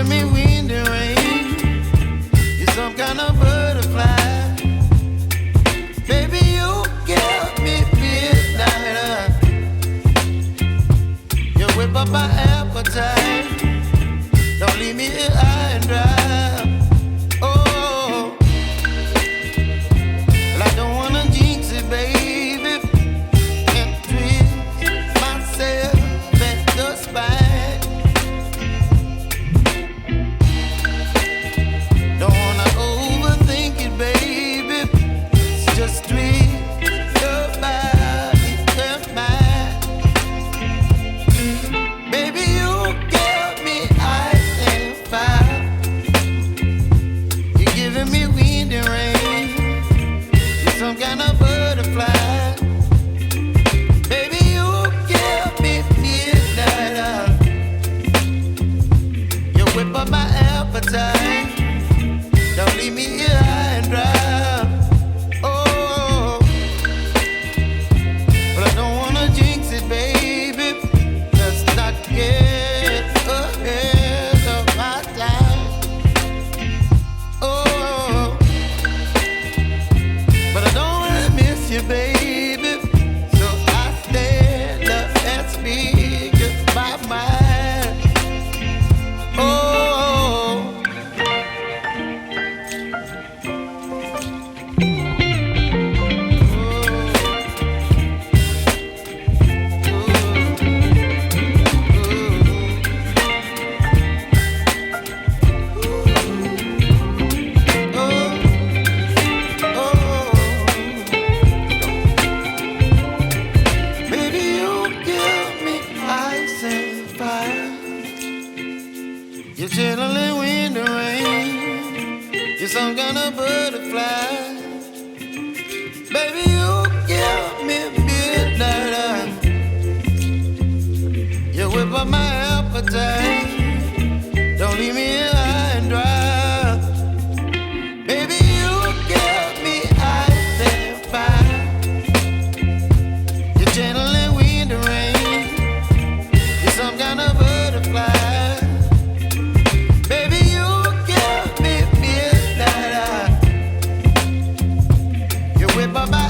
giving me wind and rain. You're some kind of butterfly. Baby, you give me midnight. You whip up my appetite. Don't leave me here high and dry. Oh, well, I don't wanna jinx it, baby, and twist myself at the spine. Don't wanna overthink it, baby. It's just twist your body and mine. Baby, you give me ice and fire. You're giving me wind and rain. You're some kind of butterfly. Baby, you give me midnight. You whip up my appetite. Don't leave me here high and dry. Oh, but I don't wanna jinx it, baby. Let's not get ahead of my time. Oh, but I don't wanna miss you, baby. So I stand up and speak my mind. Oh. Baby, you give me ice and fire. You're chilling wind and rain. You're some kind of butterfly. Baby, you give me midnight. You whip up my appetite. Don't leave me here high and dry. Baby, you give me ice and fire. You're channeling wind and rain. You're some kind of butterfly. Baby, you give me midnight. You whip up my